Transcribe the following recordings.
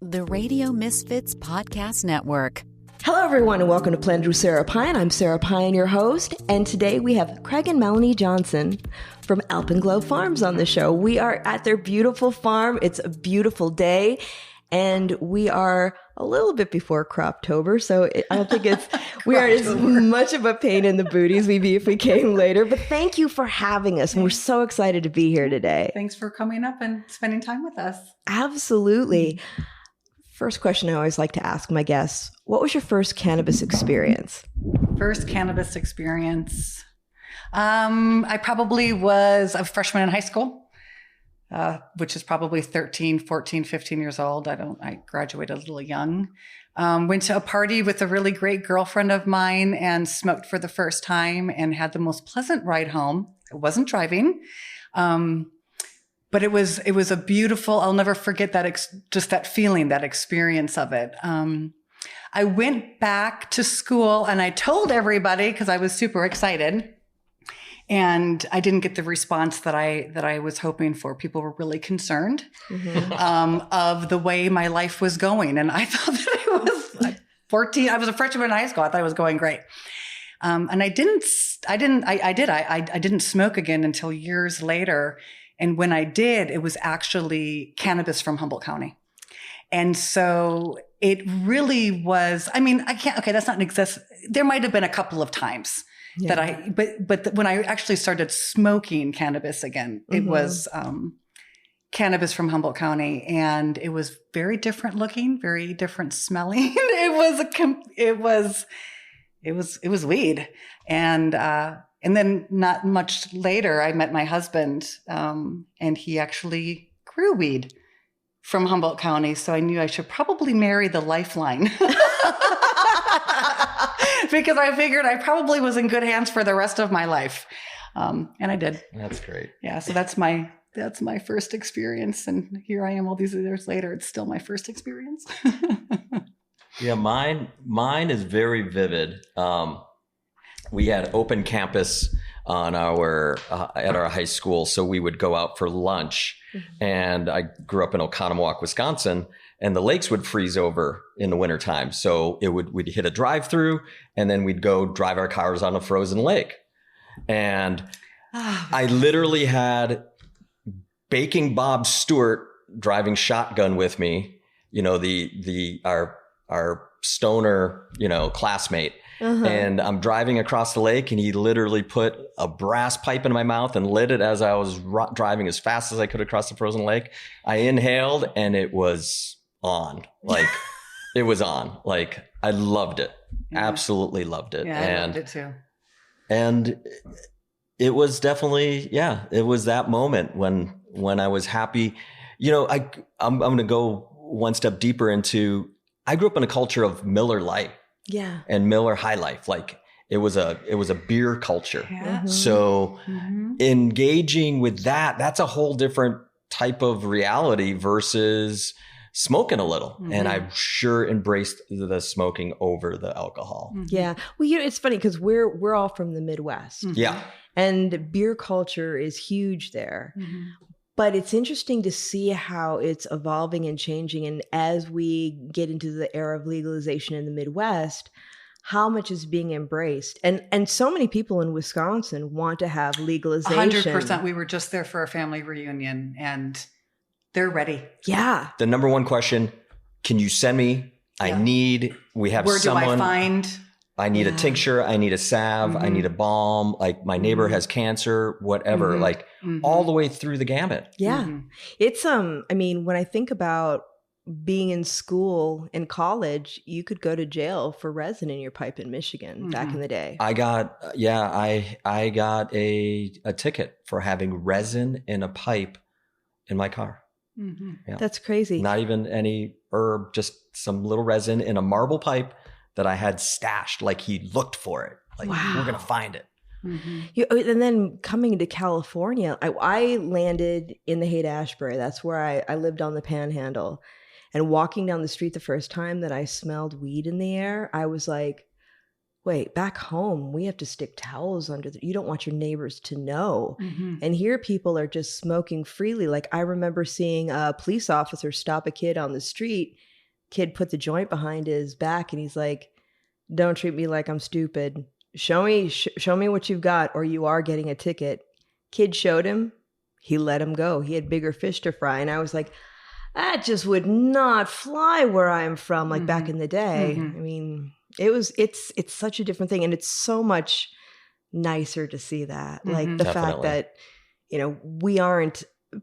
The Radio Misfits Podcast Network. Hello, everyone, and welcome to Planet with Sara Payan. I'm Sara Payan, your host, and today we have Craig and Melanie Johnson from Alpenglow Farms on the show. We are at their beautiful farm. It's a beautiful day, and we are a little bit before Croptober, so I don't think we aren't as much of a pain in the booty as we'd be if we came later. But thank you for having us, and we're so excited to be here today. Thanks for coming up and spending time with us. Absolutely. First question I always like to ask my guests, what was your first cannabis experience? First cannabis experience. I probably was a freshman in high school, which is probably 13, 14, 15 years old. I graduated a little young. Went to a party with a really great girlfriend of mine and smoked for the first time and had the most pleasant ride home. I wasn't driving. But it was a beautiful, I'll never forget that, just that feeling, that experience of it. I went back to school and I told everybody because I was super excited, and I didn't get the response that I was hoping for. People were really concerned of the way my life was going. And I thought that it was 14. I was a freshman in high school. I thought it was going great. And I didn't smoke again until years later. And when I did, it was actually cannabis from Humboldt County. And so it really was, that's not an excess. There might have been a couple of times but when I actually started smoking cannabis again, it was cannabis from Humboldt County, and it was very different looking, very different smelling. It was weed. And then not much later, I met my husband, and he actually grew weed from Humboldt County. So I knew I should probably marry the lifeline because I figured I probably was in good hands for the rest of my life. And I did. That's great. Yeah. So that's my first experience. And here I am all these years later. It's still my first experience. Yeah. Mine is very vivid. We had open campus on at our high school, so we would go out for lunch. And I grew up in Oconomowoc, Wisconsin, and the lakes would freeze over in the wintertime. So we'd hit a drive-through, and then we'd go drive our cars on a frozen lake. And I literally had Baking Bob Stewart driving shotgun with me, our stoner, classmate. And I'm driving across the lake, and he literally put a brass pipe in my mouth and lit it as I was driving as fast as I could across the frozen lake. I inhaled, and it was on. It was on. I loved it. Yeah. Absolutely loved it. Yeah, I loved it too. And it was definitely, it was that moment when I was happy. I'm going to go one step deeper into, I grew up in a culture of Miller Lite. Yeah. And Miller High Life. It was a beer culture. Yeah. So engaging with that's a whole different type of reality versus smoking a little. And I sure embraced the smoking over the alcohol. Yeah. Well, it's funny because we're all from the Midwest. Yeah. And beer culture is huge there. But it's interesting to see how it's evolving and changing. And as we get into the era of legalization in the Midwest, how much is being embraced. And so many people in Wisconsin want to have legalization. 100%. We were just there for a family reunion, and they're ready. Yeah. The number one question, can you send me? We have Where someone. Where do I find? I need a tincture. I need a salve. I need a balm. My neighbor has cancer, whatever, all the way through the gamut. Yeah. It's, when I think about being in school and college, you could go to jail for resin in your pipe in Michigan back in the day. I got a ticket for having resin in a pipe in my car. Yeah. That's crazy. Not even any herb, just some little resin in a marble pipe that I had stashed. He looked for it. Wow. We're going to find it. And then coming to California, I landed in the Haight-Ashbury. That's where I lived on the Panhandle. And walking down the street the first time that I smelled weed in the air, I was like, wait, back home, we have to stick towels under you don't want your neighbors to know. And here people are just smoking freely. I remember seeing a police officer stop a kid on the street kid put the joint behind his back and he's like, don't treat me like I'm stupid. Show me what you've got or you are getting a ticket. Kid showed him. He let him go. He had bigger fish to fry. And I was like, that just would not fly where I'm from, like back in the day. I mean, it's such a different thing. And it's so much nicer to see that. Like the fact that,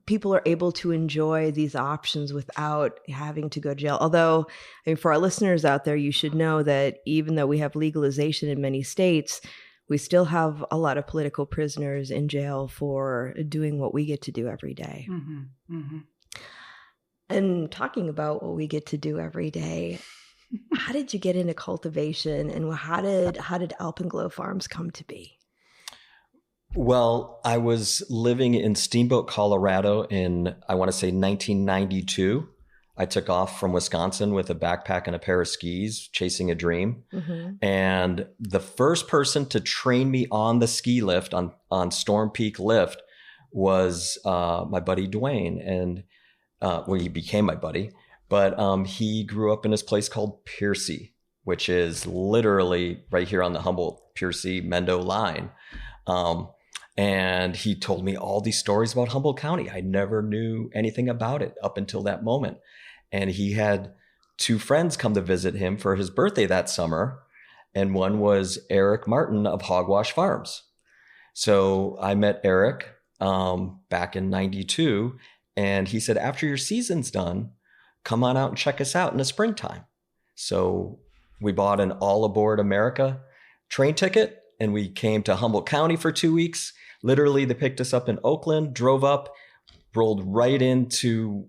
people are able to enjoy these options without having to go to jail. Although, I mean, for our listeners out there, you should know that even though we have legalization in many states, we still have a lot of political prisoners in jail for doing what we get to do every day. And talking about what we get to do every day, how did you get into cultivation and how did Alpenglow Farms come to be? Well, I was living in Steamboat, Colorado in, I want to say 1992. I took off from Wisconsin with a backpack and a pair of skis, chasing a dream. And the first person to train me on the ski lift, on Storm Peak Lift, was my buddy Dwayne. And he became my buddy. But he grew up in this place called Piercy, which is literally right here on the Humboldt-Piercy-Mendo line. And he told me all these stories about Humboldt County. I never knew anything about it up until that moment. And he had two friends come to visit him for his birthday that summer. And one was Eric Martin of Hogwash Farms. So I met Eric back in 92. And he said, after your season's done, come on out and check us out in the springtime. So we bought an All Aboard America train ticket and we came to Humboldt County for 2 weeks. Literally, they picked us up in Oakland, drove up, rolled right into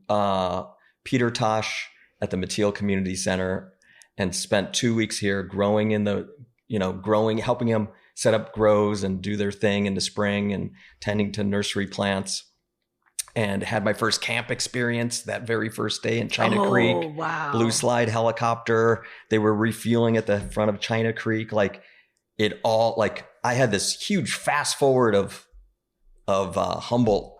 Peter Tosh at the Mateel Community Center and spent 2 weeks here growing helping them set up grows and do their thing in the spring and tending to nursery plants. And had my first camp experience that very first day in China Creek. Wow. Blue Slide helicopter. They were refueling at the front of China Creek. I had this huge fast forward of Humboldt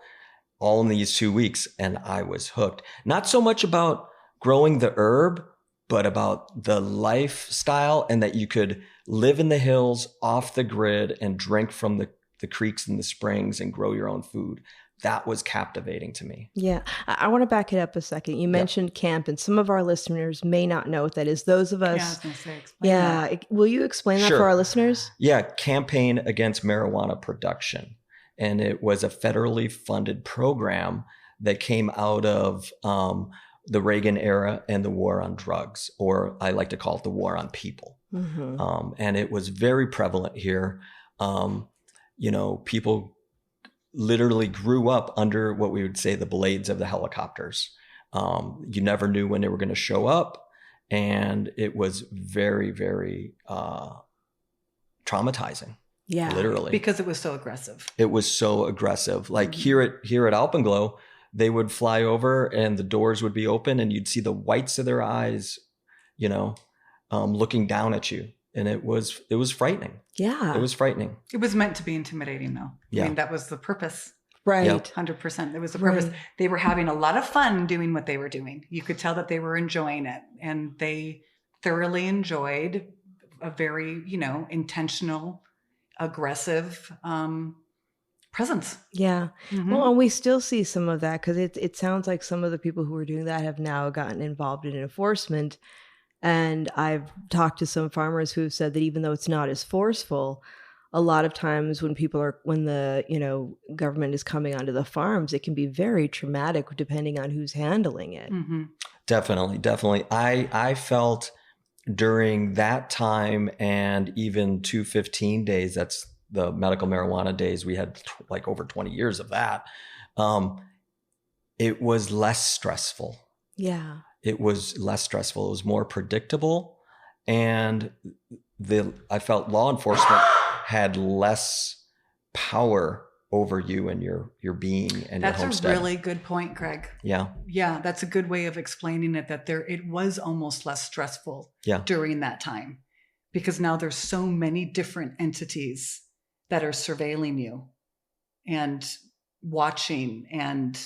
all in these 2 weeks, and I was hooked. Not so much about growing the herb, but about the lifestyle and that you could live in the hills off the grid and drink from the creeks and the springs and grow your own food. That was captivating to me. Yeah. I want to back it up a second. You mentioned camp, and some of our listeners may not know what that is. Those of us. Yeah, I was going to say, explain that. Will you explain that for our listeners? Yeah. Campaign Against Marijuana Production. And it was a federally funded program that came out of the Reagan era and the war on drugs, or I like to call it the war on people. And it was very prevalent here. People literally grew up under what we would say the blades of the helicopters. You never knew when they were going to show up. And it was very, very traumatizing. Yeah. Literally. Because it was so aggressive. It was so aggressive. Like here at Alpenglow, they would fly over and the doors would be open and you'd see the whites of their eyes, looking down at you. And it was frightening. Yeah. It was frightening. It was meant to be intimidating, though. Yeah. I mean, that was the purpose. Right. Yep. 100%. It was the purpose. Right. They were having a lot of fun doing what they were doing. You could tell that they were enjoying it. And they thoroughly enjoyed a very, intentional, aggressive presence. Yeah. Well, and we still see some of that because it sounds like some of the people who were doing that have now gotten involved in enforcement. And I've talked to some farmers who have said that even though it's not as forceful, a lot of times when the government is coming onto the farms, it can be very traumatic depending on who's handling it. Definitely. I felt during that time and even 215 days, that's the medical marijuana days, we had like over 20 years of that. It was less stressful. Yeah. It was less stressful. It was more predictable. And I felt law enforcement had less power over you and your being and your homestead. That's a really good point, Craig. Yeah. Yeah, that's a good way of explaining it, that it was almost less stressful during that time. Because now there's so many different entities that are surveilling you and watching and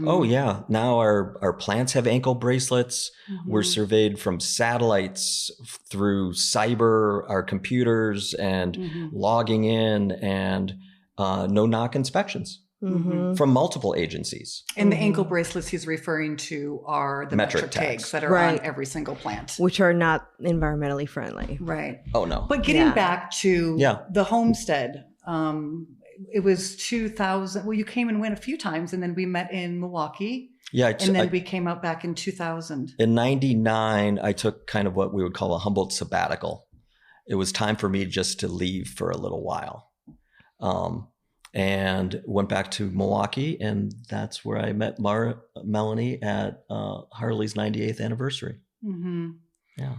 Oh yeah. Now our plants have ankle bracelets. We're surveyed from satellites through cyber, our computers, and logging in, and no knock inspections from multiple agencies. And the ankle bracelets he's referring to are the metric tags that are on every single plant, which are not environmentally friendly. Right. Oh no. But getting back to the homestead, it was 2000. Well, you came and went a few times, and then we met in Milwaukee. Yeah. And then we came out back in 2000. In 99, I took kind of what we would call a Humboldt sabbatical. It was time for me just to leave for a little while. And went back to Milwaukee, and that's where I met Melanie at Harley's 98th anniversary. Yeah.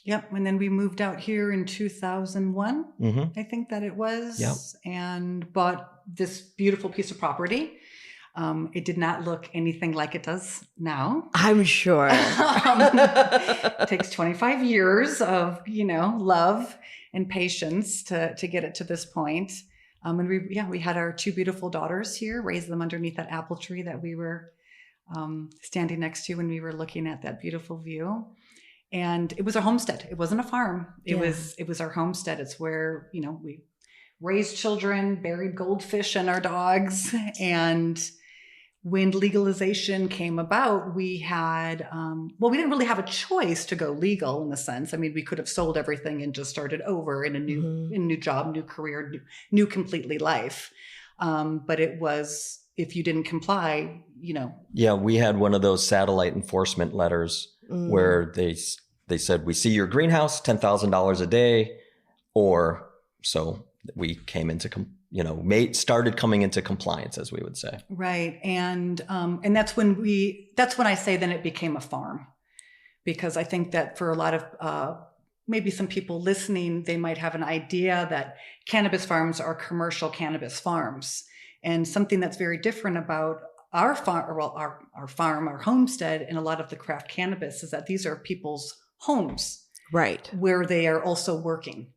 Yep. And then we moved out here in 2001, I think that it was, and bought this beautiful piece of property. It did not look anything like it does now. I'm sure. It takes 25 years of, love and patience to get it to this point. And we had our two beautiful daughters here, raised them underneath that apple tree that we were standing next to when we were looking at that beautiful view. And it was our homestead. It wasn't a farm. It was our homestead. It's where, we raised children, buried goldfish and our dogs. And when legalization came about, we had, we didn't really have a choice to go legal in the sense. I mean, we could have sold everything and just started over in a new job, new career, new completely life. But it was, if you didn't comply, Yeah, we had one of those satellite enforcement letters where they said, we see your greenhouse, $10,000 a day, or so we came into, started coming into compliance, as we would say. Right. And that's when I say then it became a farm, because I think that for a lot of, maybe some people listening, they might have an idea that cannabis farms are commercial cannabis farms. And something that's very different about our farm, our homestead, and a lot of the craft cannabis is that these are people's homes, right, where they are also working.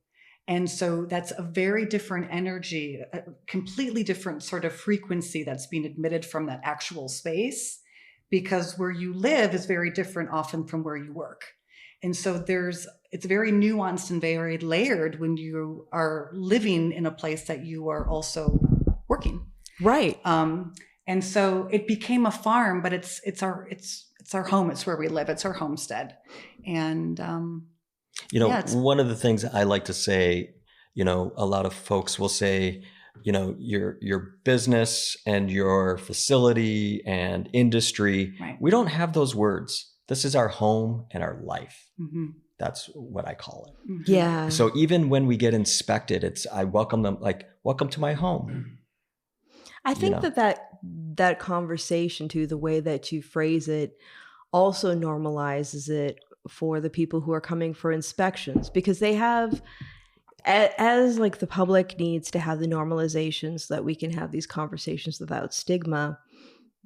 And so that's a very different energy, a completely different sort of frequency that's being emitted from that actual space, because where you live is very different often from where you work. And so it's very nuanced and very layered when you are living in a place that you are also working. Right. And so it became a farm, but it's our home. It's where we live. It's our homestead. And, one of the things I like to say, a lot of folks will say, your business and your facility and industry, we don't have those words. This is our home and our life. That's what I call it. Yeah. So even when we get inspected, I welcome them like, welcome to my home. I think that conversation too, the way that you phrase it, also normalizes it for the people who are coming for inspections, because they have, as like the public needs to have the normalization so that we can have these conversations without stigma,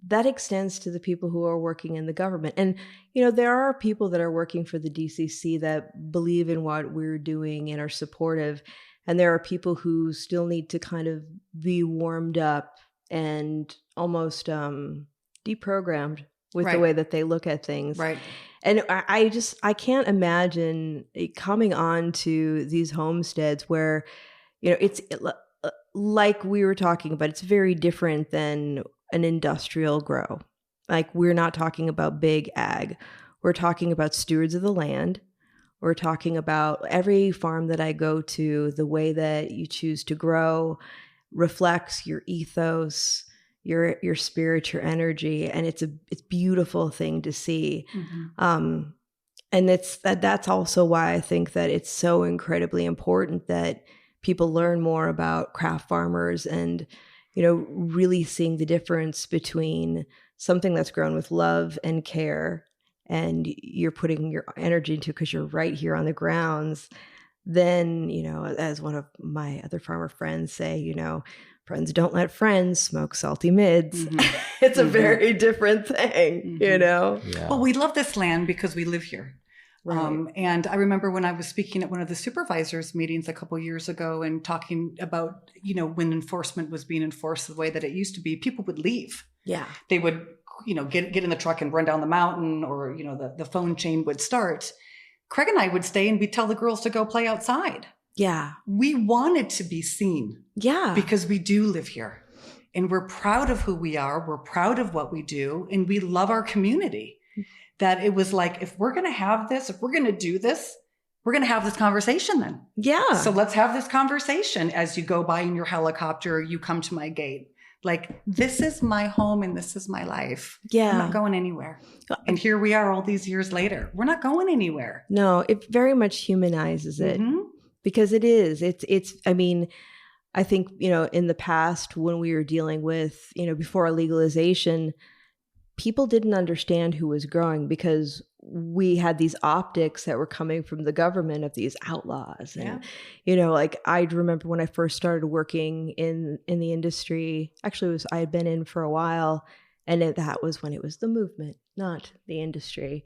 that extends to the people who are working in the government. And, there are people that are working for the DCC that believe in what we're doing and are supportive. And there are people who still need to kind of be warmed up and almost deprogrammed with the way that they look at things. Right. And I can't imagine coming on to these homesteads where, it's like we were talking about, it's very different than an industrial grow. Like, we're not talking about big ag. We're talking about stewards of the land. We're talking about every farm that I go to, the way that you choose to grow reflects your ethos, your spirit, your energy, and it's a beautiful thing to see. And that's also why I think that it's so incredibly important that people learn more about craft farmers and really seeing the difference between something that's grown with love and care and you're putting your energy into because you're right here on the grounds. Then, as one of my other farmer friends say, friends don't let friends smoke salty mids. It's a very different thing, Yeah. Well, we love this land because we live here. Right. And I remember when I was speaking at one of the supervisors meetings a couple of years ago and talking about, when enforcement was being enforced the way that it used to be, people would leave. Yeah. They would get in the truck and run down the mountain, or, the phone chain would start, Craig and I would stay and we'd tell the girls to go play outside. Yeah. We wanted to be seen. Yeah. Because we do live here and we're proud of who we are. We're proud of what we do, and we love our community. That it was like, if we're going to have this, if we're going to do this, we're going to have this conversation then. Yeah. So let's have this conversation as you go by in your helicopter, you come to my gate. Like, this is my home and this is my life. Yeah. I'm not going anywhere. And here we are all these years later. We're not going anywhere. No, it very much humanizes it, because it is. I mean, I think, in the past when we were dealing with, before legalization, people didn't understand who was growing because we had these optics that were coming from the government of these outlaws. And, I remember when I first started working in the industry, actually I had been in for a while, and that was when it was the movement, not the industry.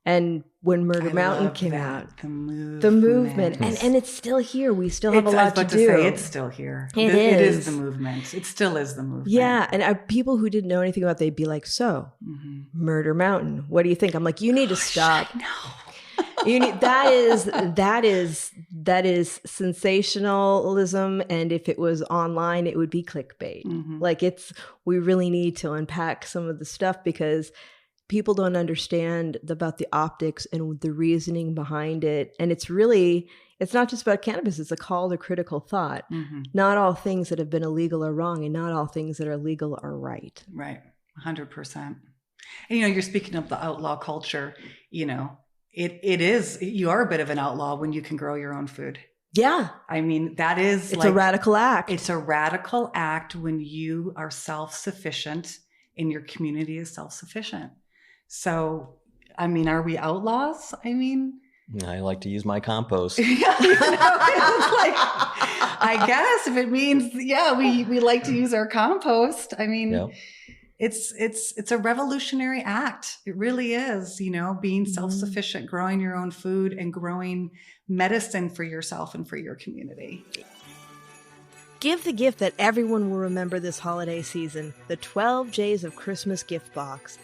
And when Murder Mountain came out, the movement, and it's still here. We still have a lot to do. It's still here. It is the movement. It still is the movement. Yeah, and people who didn't know anything about it, they'd be like, "So, Murder Mountain, what do you think?" I'm like, "You need to stop." You need that is sensationalism, and if it was online, it would be clickbait. Like, we really need to unpack some of the stuff because people don't understand about the optics and the reasoning behind it. And it's not just about cannabis. It's a call to critical thought. Not all things that have been illegal are wrong, and not all things that are legal are right. Right. 100%. And, you're speaking of the outlaw culture, it is, you are a bit of an outlaw when you can grow your own food. Yeah. I mean, it's a radical act. It's a radical act when you are self-sufficient and your community is self-sufficient. So, I mean, are we outlaws? I mean, I like to use my compost. It's like, I guess if it means, we like to use our compost. I mean, it's a revolutionary act. It really is, being self-sufficient, growing your own food and growing medicine for yourself and for your community. Give the gift that everyone will remember this holiday season, the 12 J's of Christmas gift box.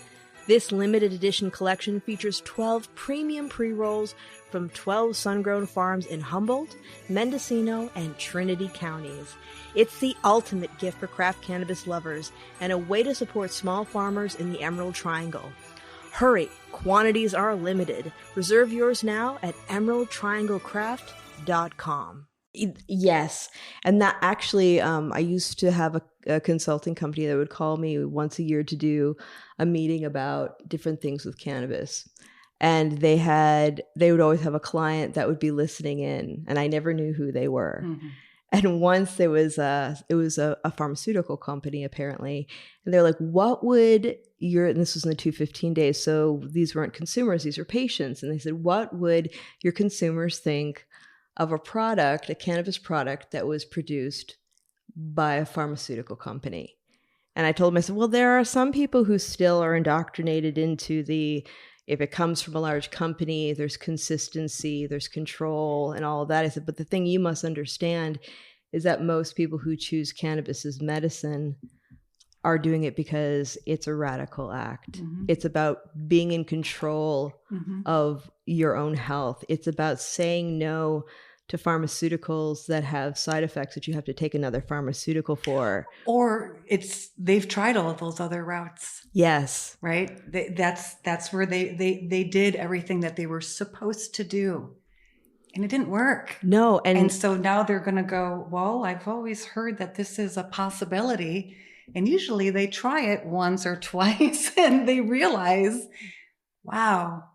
This limited edition collection features 12 premium pre-rolls from 12 sun-grown farms in Humboldt, Mendocino, and Trinity counties. It's the ultimate gift for craft cannabis lovers and a way to support small farmers in the Emerald Triangle. Hurry, quantities are limited. Reserve yours now at emeraldtrianglecraft.com. Yes. And that actually, I used to have a consulting company that would call me once a year to do a meeting about different things with cannabis. And they would always have a client that would be listening in, and I never knew who they were. And once it was a pharmaceutical company apparently, and they're like, what would and this was in the 215 days. So these weren't consumers, these were patients. And they said, what would your consumers think of a cannabis product that was produced by a pharmaceutical company? And I told them, I said, well, there are some people who still are indoctrinated into if it comes from a large company, there's consistency, there's control and all of that. I said, but the thing you must understand is that most people who choose cannabis as medicine are doing it because it's a radical act. It's about being in control of your own health. It's about saying no to pharmaceuticals that have side effects that you have to take another pharmaceutical for. Or they've tried all of those other routes. Yes. Right? That's where they did everything that they were supposed to do. And it didn't work. No. And so now they're going to go, well, I've always heard that this is a possibility. And usually they try it once or twice and they realize, wow,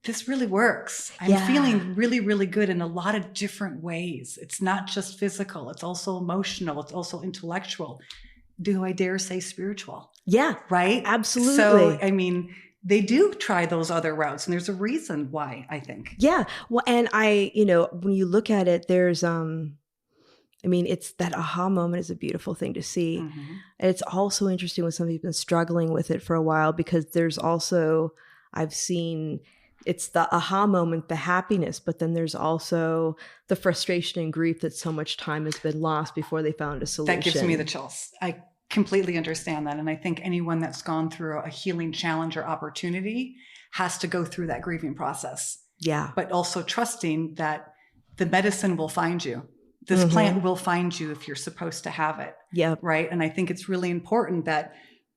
this really works. I'm feeling really, really good in a lot of different ways. It's not just physical. It's also emotional. It's also intellectual. Do I dare say spiritual? Yeah. Right? Absolutely. So, I mean, they do try those other routes, and there's a reason why, I think. Yeah. Well, and when you look at it, there's, it's that aha moment is a beautiful thing to see. And it's also interesting when somebody's been struggling with it for a while, because there's also, I've seen, it's the aha moment, the happiness, but then there's also the frustration and grief that so much time has been lost before they found a solution. That gives me the chills. completely understand that. And I think anyone that's gone through a healing challenge or opportunity has to go through that grieving process. Yeah. But also trusting that the medicine will find you. This plant will find you if you're supposed to have it. Yep. Right. And I think it's really important that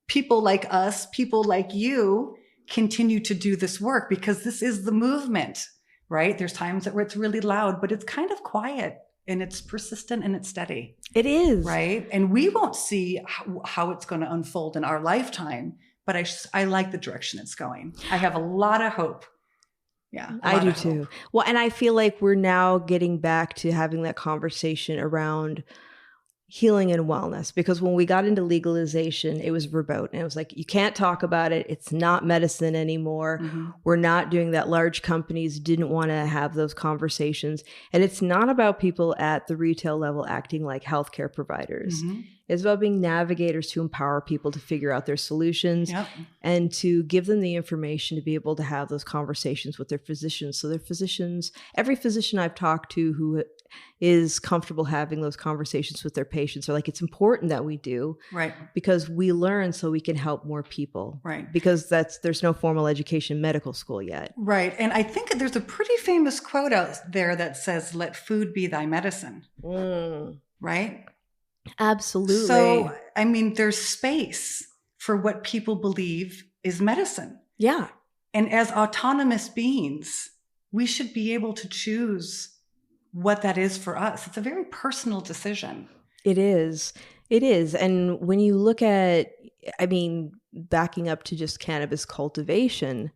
people like us, people like you, continue to do this work, because this is the movement, right? There's times where it's really loud, but it's kind of quiet and it's persistent and it's steady. It is. Right. And we won't see how it's going to unfold in our lifetime, but I like the direction it's going. I have a lot of hope. Yeah. I do too. Well, and I feel like we're now getting back to having that conversation around healing and wellness, because when we got into legalization, it was verboten. It was like, you can't talk about it. It's not medicine anymore. We're not doing that. Large companies didn't want to have those conversations. And it's not about people at the retail level acting like healthcare providers. It's about being navigators to empower people to figure out their solutions and to give them the information to be able to have those conversations with their physicians. So their physicians, every physician I've talked to who is comfortable having those conversations with their patients are like, it's important that we do. Right. Because we learn so we can help more people. Right. Because there's no formal education in medical school yet. Right. And I think there's a pretty famous quote out there that says, let food be thy medicine. Right? Absolutely. So, I mean, there's space for what people believe is medicine. Yeah. And as autonomous beings, we should be able to choose what that is for us. It's a very personal decision. It is. It is. And when you look at, I mean, backing up to just cannabis cultivation,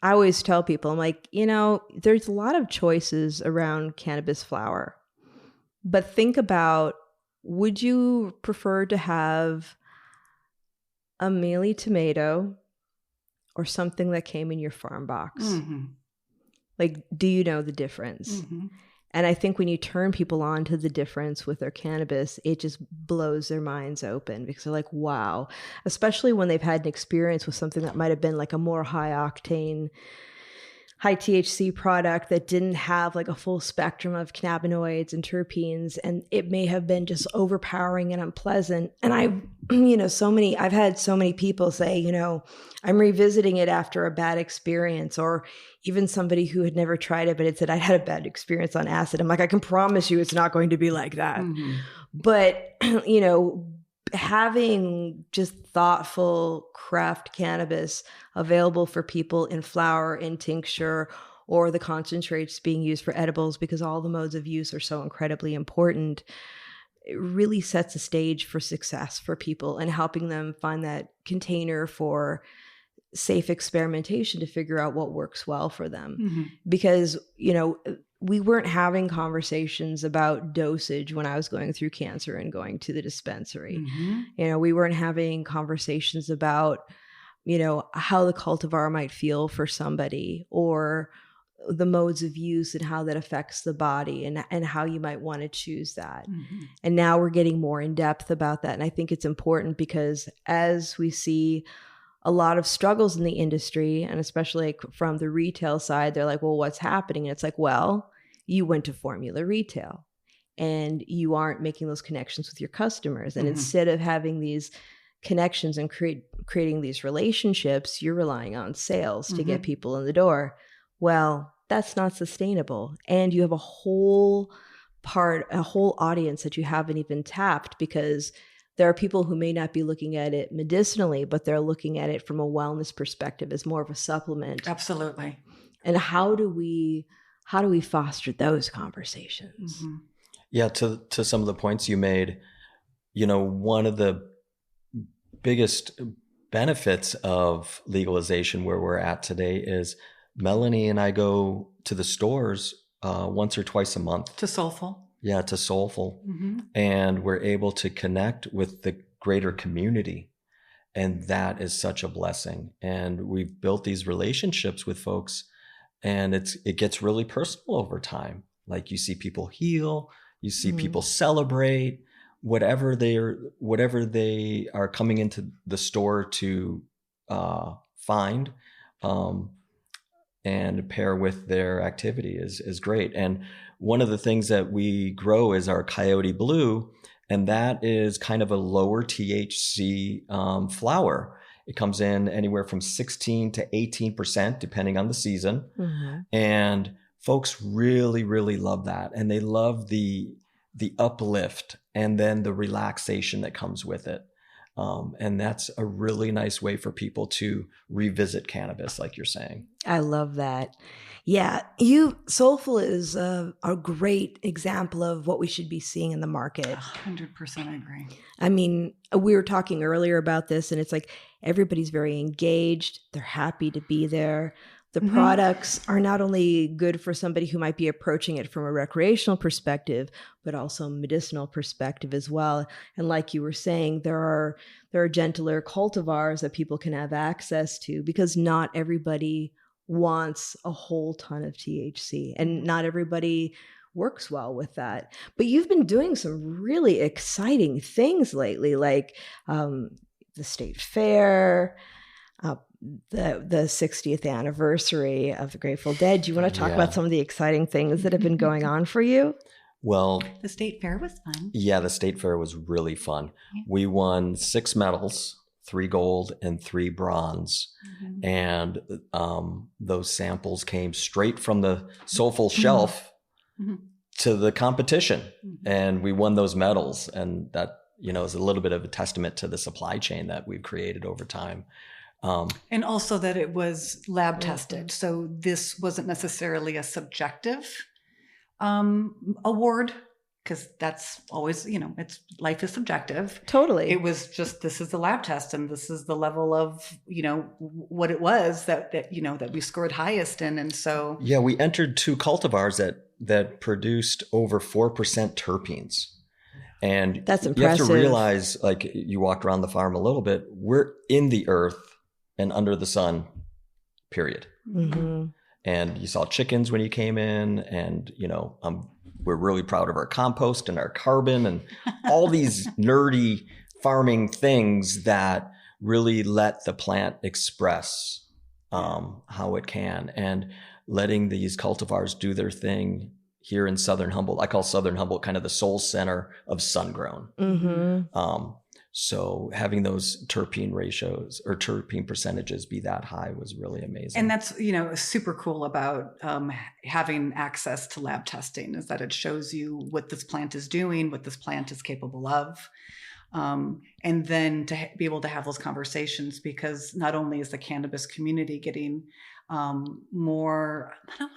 I always tell people, I'm like, there's a lot of choices around cannabis flower. But think about, would you prefer to have a mealy tomato or something that came in your farm box? Like, do you know the difference? And I think when you turn people on to the difference with their cannabis, it just blows their minds open, because they're like, wow, especially when they've had an experience with something that might have been like a more high octane, high THC product that didn't have like a full spectrum of cannabinoids and terpenes, and it may have been just overpowering and unpleasant. And I've had so many people say, I'm revisiting it after a bad experience, or even somebody who had never tried it, but it said, I had a bad experience on acid. I'm like, I can promise you it's not going to be like that. But, having just thoughtful craft cannabis available for people in flower, in tincture, or the concentrates being used for edibles, because all the modes of use are so incredibly important, it really sets a stage for success for people and helping them find that container for safe experimentation to figure out what works well for them. Because, we weren't having conversations about dosage when I was going through cancer and going to the dispensary. We weren't having conversations about, how the cultivar might feel for somebody, or the modes of use and how that affects the body, and how you might want to choose that. And now we're getting more in depth about that. And I think it's important, because as we see a lot of struggles in the industry, and especially from the retail side, they're like, well, what's happening? And it's like, well, you went to formula retail and you aren't making those connections with your customers. And instead of having these connections and creating these relationships, you're relying on sales to get people in the door. Well, that's not sustainable. And you have a whole audience that you haven't even tapped, because there are people who may not be looking at it medicinally, but they're looking at it from a wellness perspective as more of a supplement. Absolutely. And how do we foster those conversations? Yeah, to some of the points you made, one of the biggest benefits of legalization where we're at today is Melanie and I go to the stores once or twice a month. To Soulful. Yeah, to Soulful. And we're able to connect with the greater community. And that is such a blessing. And we've built these relationships with folks, and it gets really personal over time. Like, you see people heal, you see people celebrate, whatever they are coming into the store to find and pair with their activity is great. And one of the things that we grow is our Coyote Blue, And that is kind of a lower THC flower. It comes in anywhere from 16 to 18%, depending on the season. Mm-hmm. And folks really, really love that. And they love the uplift and then the relaxation that comes with it. And that's a really nice way for people to revisit cannabis, like you're saying. I love that. Yeah, Soulful is a great example of what we should be seeing in the market. 100% agree. I mean, we were talking earlier about this, and it's like everybody's very engaged. They're happy to be there. The products are not only good for somebody who might be approaching it from a recreational perspective, but also medicinal perspective as well. And like you were saying, there are gentler cultivars that people can have access to, because not everybody wants a whole ton of THC, and not everybody works well with that. But you've been doing some really exciting things lately, like the state fair, the 60th anniversary of the Grateful Dead. Do you want to talk about some of the exciting things that have been going on for you? Well, the state fair was fun. Yeah, the state fair was really fun. Yeah. We won 6 medals, 3 gold and 3 bronze. Mm-hmm. And those samples came straight from the Soulful shelf to the competition. Mm-hmm. And we won those medals. And that, is a little bit of a testament to the supply chain that we've created over time. And also that it was lab tested. So this wasn't necessarily a subjective award, because that's always, life is subjective. Totally. It was just, this is the lab test, and this is the level of, what it was that we scored highest in. And so. Yeah, we entered 2 cultivars that produced over 4% terpenes. And that's impressive. You have to realize, like, you walked around the farm a little bit, we're in the earth and under the sun, period. Mm-hmm. And you saw chickens when you came in, and, we're really proud of our compost and our carbon and all these nerdy farming things that really let the plant express how it can, and letting these cultivars do their thing here in Southern Humboldt. I call Southern Humboldt kind of the soul center of sun-grown. Mm-hmm. So having those terpene ratios or terpene percentages be that high was really amazing. And that's, super cool about having access to lab testing, is that it shows you what this plant is doing, what this plant is capable of. And then to be able to have those conversations, because not only is the cannabis community getting more, I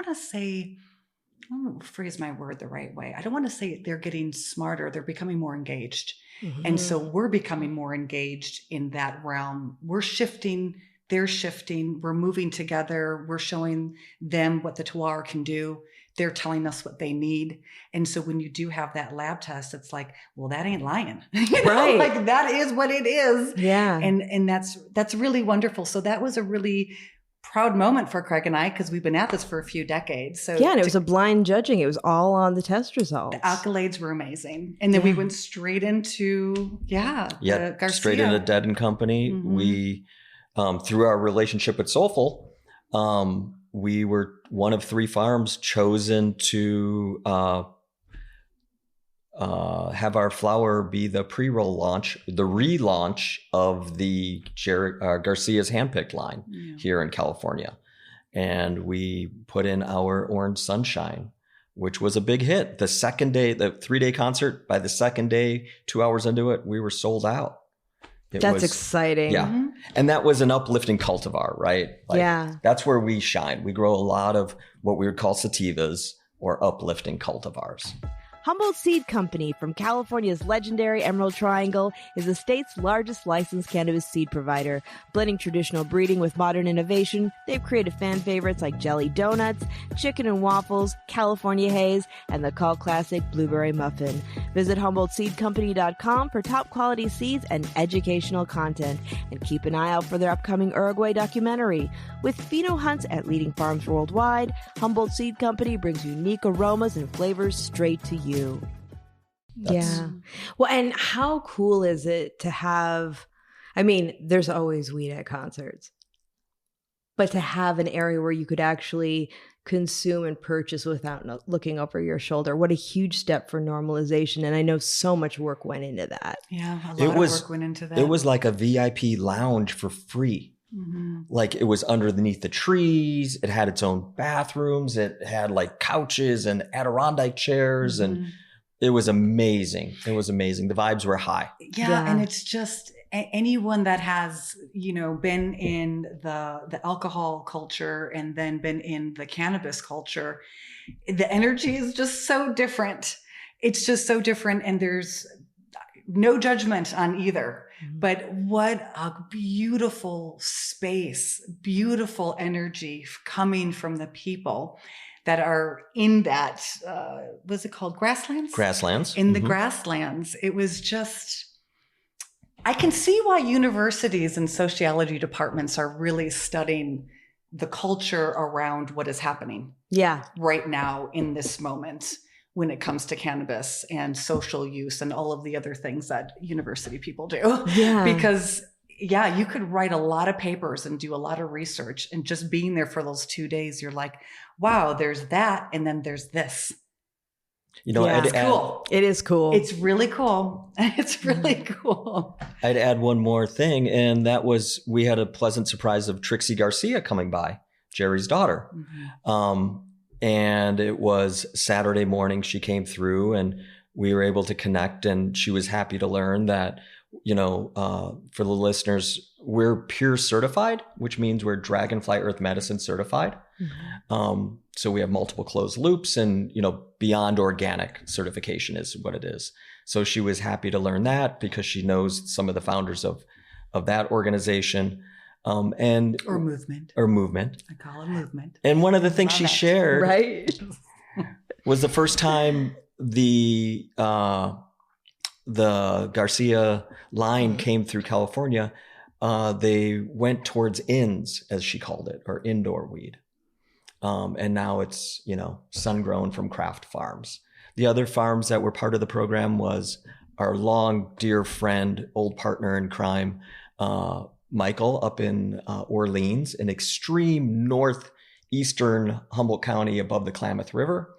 don't phrase my word the right way. I don't want to say they're getting smarter. They're becoming more engaged. Mm-hmm. And so we're becoming more engaged in that realm. We're shifting, they're shifting, we're moving together. We're showing them what the terroir can do. They're telling us what they need. And so when you do have that lab test, it's like, well, that ain't lying. Right. Like, that is what it is. Yeah. And that's really wonderful. So that was a really proud moment for Craig and I, because we've been at this for a few decades. So yeah, and it was a blind judging. It was all on the test results. The accolades were amazing. And then we went straight into, Garcia. Straight into Dead and Company. Mm-hmm. We, through our relationship with Soulful, we were one of 3 farms chosen to have our flower be the relaunch of the Garcia's Handpicked line here in California. And we put in our Orange Sunshine, which was a big hit. The second day, the 3-day concert, by the second day, 2 hours into it, we were sold out. That's exciting. Yeah. Mm-hmm. And that was an uplifting cultivar, right? That's where we shine. We grow a lot of what we would call sativas, or uplifting cultivars. Humboldt Seed Company from California's legendary Emerald Triangle is the state's largest licensed cannabis seed provider. Blending traditional breeding with modern innovation, they've created fan favorites like Jelly Donuts, Chicken and Waffles, California Haze, and the cult classic Blueberry Muffin. Visit HumboldtSeedCompany.com for top quality seeds and educational content. And keep an eye out for their upcoming Uruguay documentary. With pheno hunts at leading farms worldwide, Humboldt Seed Company brings unique aromas and flavors straight to you. Well, and how cool is it to have, there's always weed at concerts, but to have an area where you could actually consume and purchase without looking over your shoulder. What a huge step for normalization. And I know so much work went into that. Yeah, a lot of work went into that. It was like a VIP lounge for free. Mm-hmm. Like it was underneath the trees. It had its own bathrooms. It had like couches and Adirondack chairs, and it was amazing. It was amazing. The vibes were high. Yeah. And it's just anyone that has, been in the alcohol culture and then been in the cannabis culture, the energy is just so different. It's just so different. And there's no judgment on either. But what a beautiful space, beautiful energy coming from the people that are in that, what's it called? Grasslands? Grasslands. In the grasslands. It was just, I can see why universities and sociology departments are really studying the culture around what is happening right now in this moment when it comes to cannabis and social use and all of the other things that university people do. Yeah. Because you could write a lot of papers and do a lot of research, and just being there for those 2 days, you're like, wow, there's that. And then there's this. It's cool. It is cool. It's really cool. It's really cool. I'd add one more thing, and that was we had a pleasant surprise of Trixie Garcia coming by, Jerry's daughter. And it was Saturday morning. She came through and we were able to connect, and she was happy to learn that, for the listeners, we're Pure certified, which means we're Dragonfly Earth Medicine certified. So we have multiple closed loops, and, beyond organic certification is what it is. So she was happy to learn that because she knows some of the founders of that organization. Or movement. I call it movement. And one of the things she shared was the first time the Garcia line came through California, they went towards inns, as she called it, or indoor weed. And now it's, sun grown from craft farms. The other farms that were part of the program was our long dear friend, old partner in crime, Michael up in Orleans, an extreme northeastern Humboldt County above the Klamath River.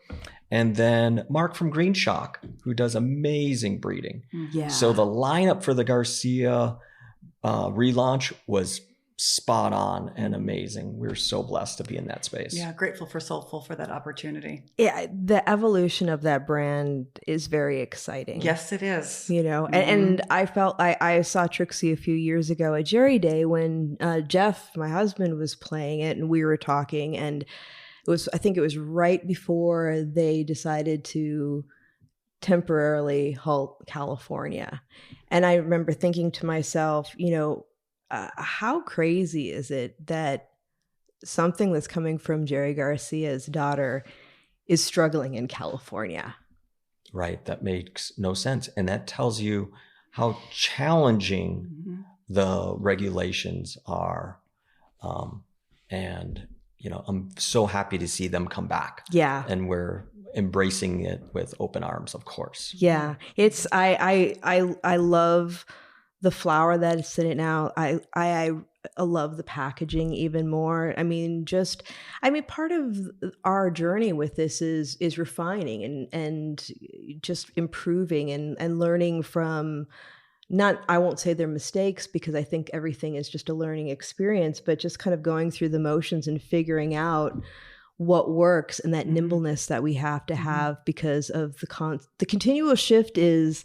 And then Mark from Green Shock, who does amazing breeding. Yeah. So the lineup for the Garcia relaunch was spot on and amazing. We're so blessed to be in that space. Yeah, grateful for Soulful for that opportunity. Yeah, the evolution of that brand is very exciting. Yes, it is. And I felt I saw Trixie a few years ago at Jerry Day when Jeff, my husband, was playing it, and we were talking, and I think it was right before they decided to temporarily halt California. And I remember thinking to myself, how crazy is it that something that's coming from Jerry Garcia's daughter is struggling in California? Right. That makes no sense. And that tells you how challenging the regulations are. And, I'm so happy to see them come back. Yeah. And we're embracing it with open arms, of course. Yeah. It's, I love the flower that is in it now. I love the packaging even more. Part of our journey with this is refining and just improving and learning from, I won't say they're mistakes, because I think everything is just a learning experience, but just kind of going through the motions and figuring out what works, and that nimbleness that we have to have because of the continual shift is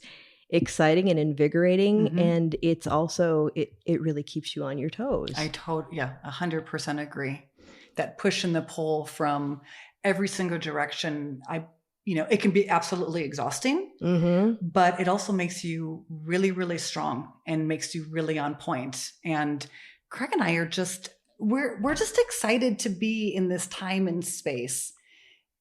exciting and invigorating, and it's also it really keeps you on your toes. 100% agree. That push and the pull from every single direction, it can be absolutely exhausting, but it also makes you really, really strong and makes you really on point. And Craig and I are we're just excited to be in this time and space,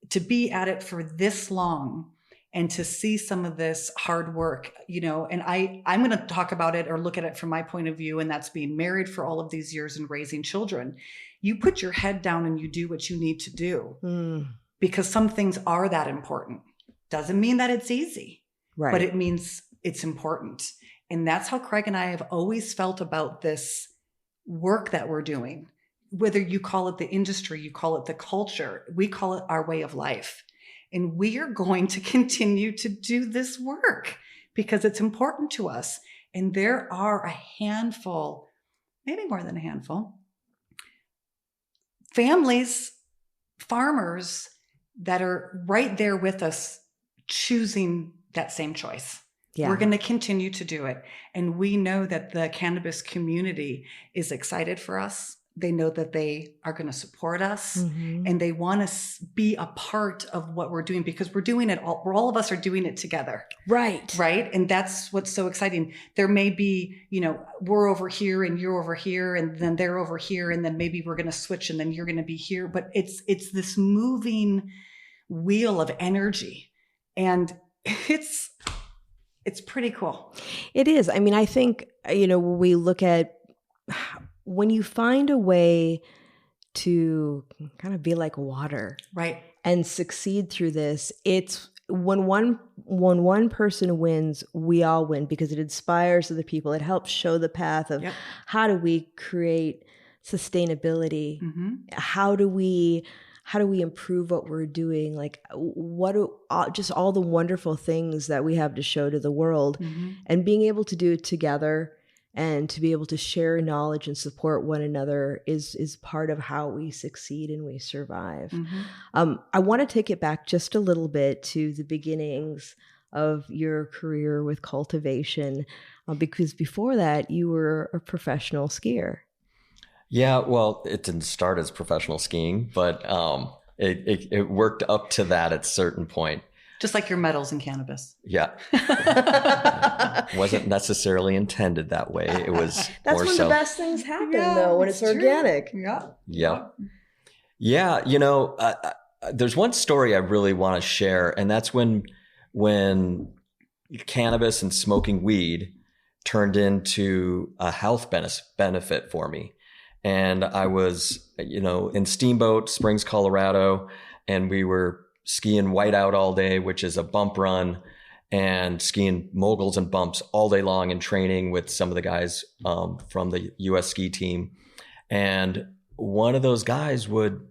to be at it for this long, and to see some of this hard work, and I'm going to talk about it or look at it from my point of view, and that's being married for all of these years and raising children. You put your head down and you do what you need to do, because some things are that important. Doesn't mean that it's easy, right? But it means it's important. And that's how Craig and I have always felt about this work that we're doing. whether you call it the industry, you call it the culture, we call it our way of life. And we are going to continue to do this work because it's important to us. And there are a handful, maybe more than a handful, families, farmers that are right there with us choosing that same choice. Yeah. We're going to continue to do it. And we know that the cannabis community is excited for us. They know that they are going to support us and they want to be a part of what we're doing because we're doing it all of us are doing it together. Right. Right. And that's what's so exciting. There may be, we're over here and you're over here and then they're over here and then maybe we're going to switch and then you're going to be here. But it's this moving wheel of energy and it's pretty cool. It is. I mean, I think, when we look at when you find a way to kind of be like water, right, and succeed through this, it's when one person wins, we all win because it inspires other people. It helps show the path of how do we create sustainability? How do we improve what we're doing? Like just all the wonderful things that we have to show to the world, and being able to do it together and to be able to share knowledge and support one another is part of how we succeed and we survive. I want to take it back just a little bit to the beginnings of your career with cultivation, because before that you were a professional skier. Yeah, well, it didn't start as professional skiing, but it worked up to that at a certain point. Just like your medals in cannabis. Yeah. Wasn't necessarily intended that way. It was That's more when so. the best things happen, though, when it's organic. Yeah. Yeah. There's one story I really want to share, and that's when cannabis and smoking weed turned into a health benefit for me. And I was, in Steamboat Springs, Colorado, and we were skiing whiteout all day, which is a bump run, and skiing moguls and bumps all day long and training with some of the guys from the U.S. ski team. And one of those guys would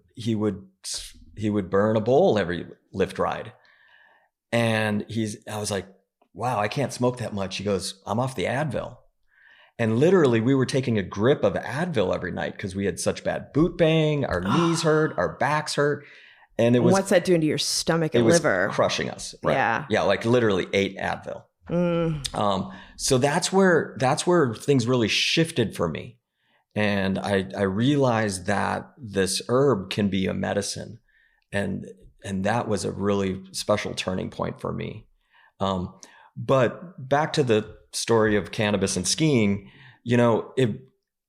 burn a bowl every lift ride. And I was like, wow, I can't smoke that much. He goes, I'm off the Advil. And literally we were taking a grip of Advil every night because we had such bad boot bang, our knees hurt, our backs hurt. And what's that doing to your stomach and liver? Crushing us. Right? Yeah. Yeah. Like literally 8 Advil. So that's where things really shifted for me. And I realized that this herb can be a medicine. And that was a really special turning point for me. But back to the story of cannabis and skiing,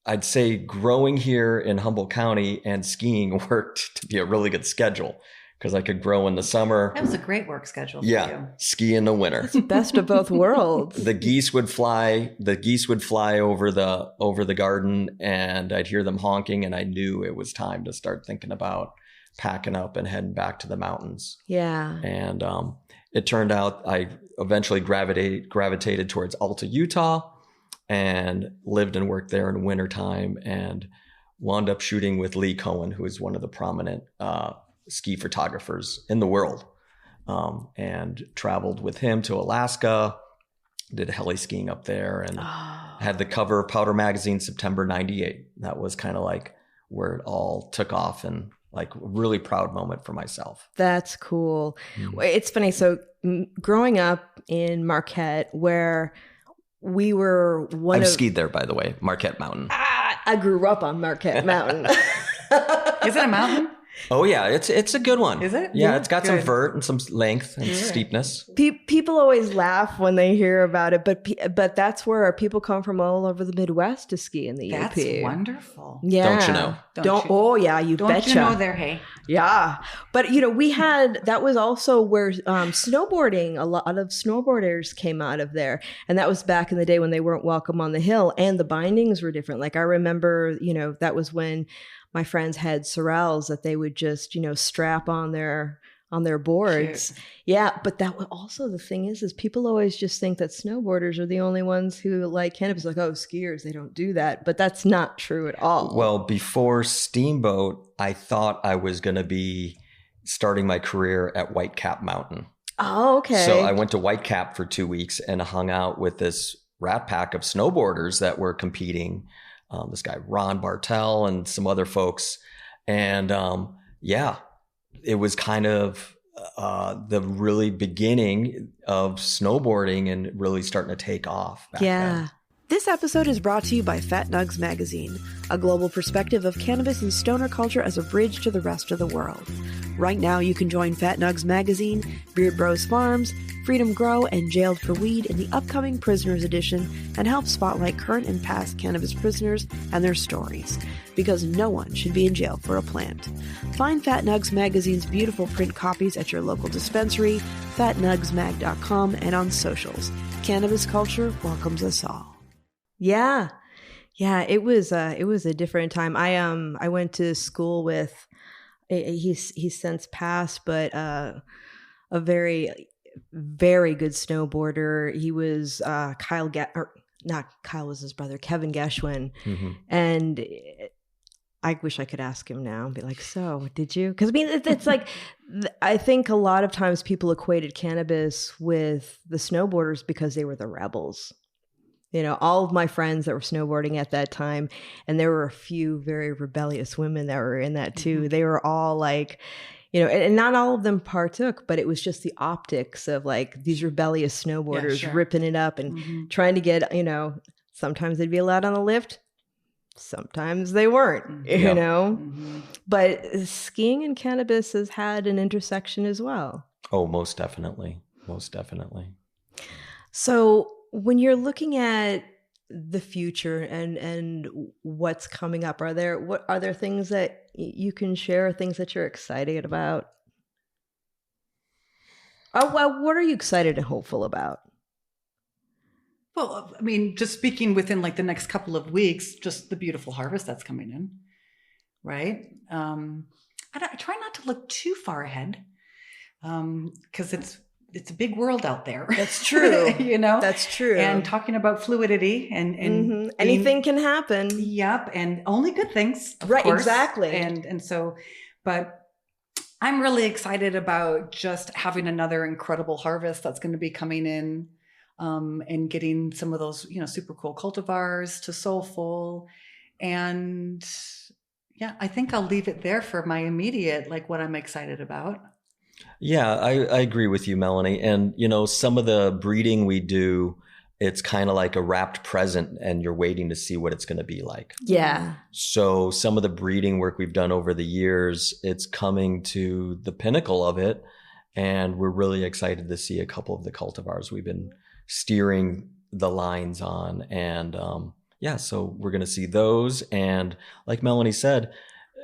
I'd say growing here in Humboldt County and skiing worked to be a really good schedule because I could grow in the summer. That was a great work schedule for you. Ski in the winter. It's the best of both worlds. The geese would fly over the garden, and I'd hear them honking, and I knew it was time to start thinking about packing up and heading back to the mountains. Yeah. And it turned out I eventually gravitated towards Alta, Utah, and lived and worked there in wintertime, and wound up shooting with Lee Cohen, who is one of the prominent ski photographers in the world, and traveled with him to Alaska, did heli skiing up there, and had the cover of Powder Magazine September 98. That was kind of like where it all took off, and like a really proud moment for myself. That's cool. It's funny. So growing up in Marquette, where we were I've skied there, by the way, Marquette Mountain. I grew up on Marquette Mountain. Is it a mountain? Oh yeah, it's a good one. Is it? Yeah, it's got some vert and some length and steepness. People always laugh when they hear about it, but that's where people come from all over the Midwest to ski in the UP. That's wonderful. Yeah. Don't you know? Oh yeah, you don't betcha. You know there, hey. Yeah. But that was also where snowboarding, a lot of snowboarders came out of there. And that was back in the day when they weren't welcome on the hill and the bindings were different. Like I remember, that was when my friends had sorels that they would just, strap on their on their boards. Cute. Yeah, but that also the thing is people always just think that snowboarders are the only ones who like cannabis. Like, oh, skiers, they don't do that. But that's not true at all. Well, before Steamboat, I thought I was going to be starting my career at Whitecap Mountain. Oh, okay. So I went to Whitecap for 2 weeks and hung out with this rat pack of snowboarders that were competing. This guy, Ron Bartel, and some other folks. And yeah, it was kind of the really beginning of snowboarding and really starting to take off back then. This episode is brought to you by Fat Nugs Magazine, a global perspective of cannabis and stoner culture as a bridge to the rest of the world. Right now, you can join Fat Nugs Magazine, Beard Bros Farms, Freedom Grow, and Jailed for Weed in the upcoming Prisoners Edition and help spotlight current and past cannabis prisoners and their stories, because no one should be in jail for a plant. Find Fat Nugs Magazine's beautiful print copies at your local dispensary, fatnugsmag.com, and on socials. Cannabis culture welcomes us all. Yeah. It was a different time. I went to school with he's since passed, but a very, very good snowboarder. He was not Kyle was his brother, Kevin Geschwin. Mm-hmm. And I wish I could ask him now and be like, so did you? Because I mean, it's like, I think a lot of times people equated cannabis with the snowboarders because they were the rebels. You know, all of my friends that were snowboarding at that time, and there were a few very rebellious women that were in that too. Mm-hmm. They were all like, you know, and not all of them partook, but it was just the optics of like these rebellious snowboarders ripping it up and trying to get, you know, sometimes they'd be allowed on the lift. Sometimes they weren't, you know, but skiing and cannabis has had an intersection as well. Oh, most definitely. Most definitely. So when you're looking at the future and what's coming up, are there things that you can share, things that you're excited about? Oh, well, what are you excited and hopeful about? Well, I mean, just speaking within like the next couple of weeks, just the beautiful harvest that's coming in, right? I try not to look too far ahead because it's a big world out there. That's true. You know, that's true. And talking about fluidity and anything can happen. Yep, and only good things, of right? course. Exactly. And so, but I'm really excited about just having another incredible harvest that's going to be coming in. And getting some of those, you know, super cool cultivars to Soulful. And yeah, I think I'll leave it there for my immediate, like what I'm excited about. Yeah, I agree with you, Melanie. And, you know, some of the breeding we do, it's kind of like a wrapped present and you're waiting to see what it's going to be like. Yeah. So some of the breeding work we've done over the years, it's coming to the pinnacle of it. And we're really excited to see a couple of the cultivars we've been steering the lines on. And so we're going to see those. And like Melanie said,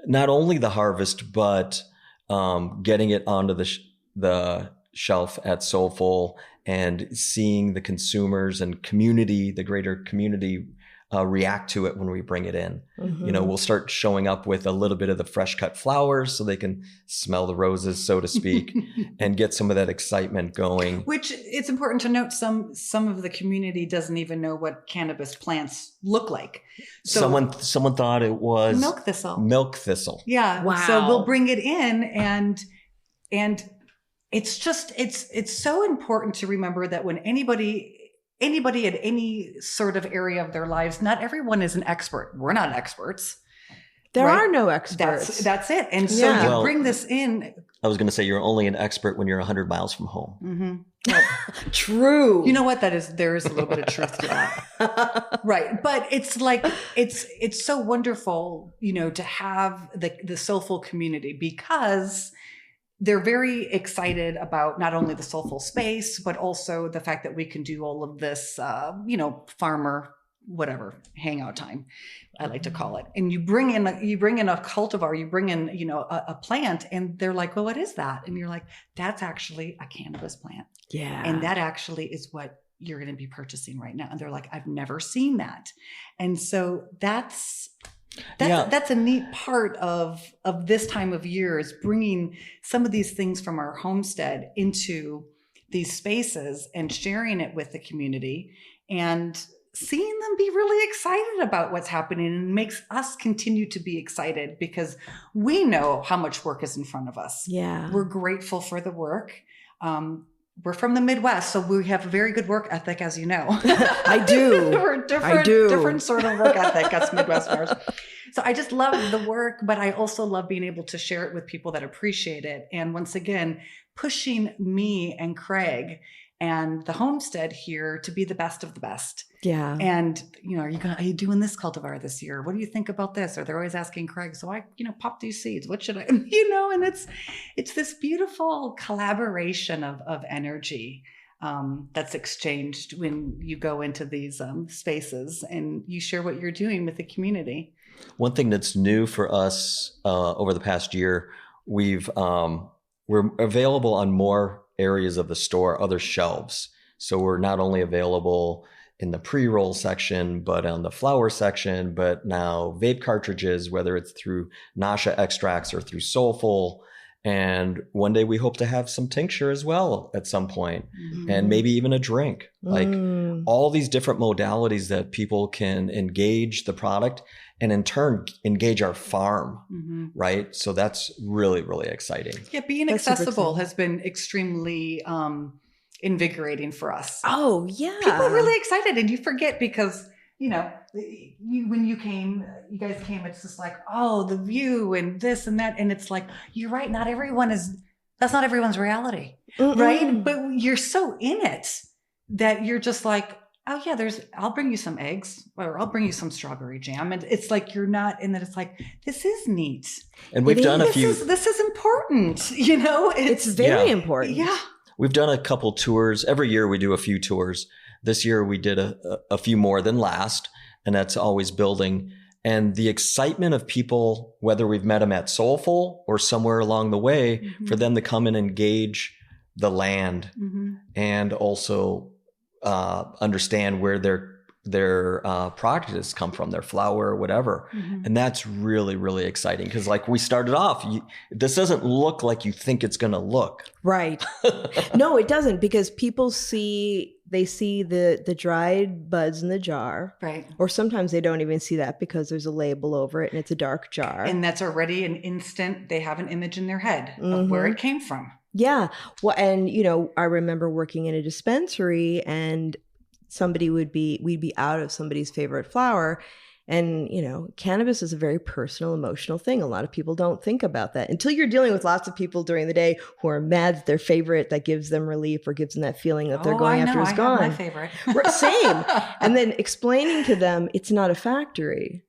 not only the harvest, but getting it onto the shelf at Soulful and seeing the consumers and community, the greater community, react to it when we bring it in. Mm-hmm. You know, we'll start showing up with a little bit of the fresh cut flowers so they can smell the roses, so to speak, and get some of that excitement going. Which it's important to note, some of the community doesn't even know what cannabis plants look like. So someone thought it was milk thistle. Milk thistle. Yeah. Wow. So we'll bring it in and it's just it's so important to remember that when anybody at any sort of area of their lives, not everyone is an expert. We're not experts. There are no experts. That's it. And so you bring this in. I was going to say you're only an expert when you're 100 miles from home. Mm-hmm. Well, true. You know what? There is a little bit of truth to that. Right. But it's like, it's so wonderful, you know, to have the Soulful community because they're very excited about not only the Soulful space, but also the fact that we can do all of this, you know, farmer, whatever, hangout time, I like to call it. And you bring in a cultivar, you bring in, you know, a plant and they're like, well, what is that? And you're like, that's actually a cannabis plant. Yeah. And that actually is what you're going to be purchasing right now. And they're like, I've never seen that. And so that's That's a neat part of this time of year, is bringing some of these things from our homestead into these spaces and sharing it with the community and seeing them be really excited about what's happening, and makes us continue to be excited because we know how much work is in front of us. Yeah. We're grateful for the work. We're from the Midwest, so we have a very good work ethic, as you know. I do. We're different sort of work ethic, us Midwesterners. So I just love the work, but I also love being able to share it with people that appreciate it. And once again, pushing me and Craig and the homestead here to be the best of the best. Yeah. And, are you doing this cultivar this year? What do you think about this? Or they're always asking Craig, so I, pop these seeds. What should I, and it's this beautiful collaboration of energy that's exchanged when you go into these spaces and you share what you're doing with the community. One thing that's new for us over the past year, we're available on more areas of the store, other shelves. So we're not only available in the pre-roll section, but on the flower section, but now vape cartridges, whether it's through Nasha extracts or through Soulful. And one day we hope to have some tincture as well at some point, and maybe even a drink. Like all these different modalities that people can engage the product and in turn engage our farm, right? So that's really, really exciting. Yeah, being accessible has been extremely invigorating for us. Oh, yeah. People are really excited, and you forget because, when you guys came, it's just like, oh, the view and this and that. And it's like, you're right. That's not everyone's reality, right? But you're so in it that you're just like, oh yeah, I'll bring you some eggs, or I'll bring you some strawberry jam. And it's like, you're not in that. It's like, this is neat. And we've done a few. This is important. It's very important. Yeah. We've done a couple tours. Every year we do a few tours. This year we did a few more than last, and that's always building. And the excitement of people, whether we've met them at Soulful or somewhere along the way, for them to come and engage the land and also understand where their product has come from, their flower or whatever. And that's really, really exciting because like we started off, this doesn't look like you think it's going to look. Right. No, it doesn't, because people see the dried buds in the jar. Right. Or sometimes they don't even see that because there's a label over it and it's a dark jar. And that's already an instant, they have an image in their head of where it came from. Yeah. Well, and I remember working in a dispensary and we'd be out of somebody's favorite flower. And, cannabis is a very personal, emotional thing. A lot of people don't think about that until you're dealing with lots of people during the day who are mad that their favorite that gives them relief or gives them that feeling that they're going after is gone. I have my favorite. Same. And then explaining to them it's not a factory.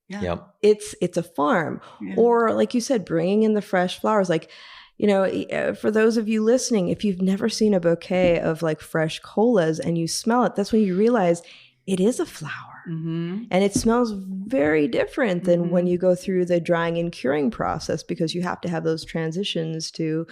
Yeah. Yep. It's a farm. Yeah. Or like you said, bringing in the fresh flowers. Like, for those of you listening, if you've never seen a bouquet of like fresh colas and you smell it, that's when you realize it is a flower. And it smells very different than when you go through the drying and curing process, because you have to have those transitions to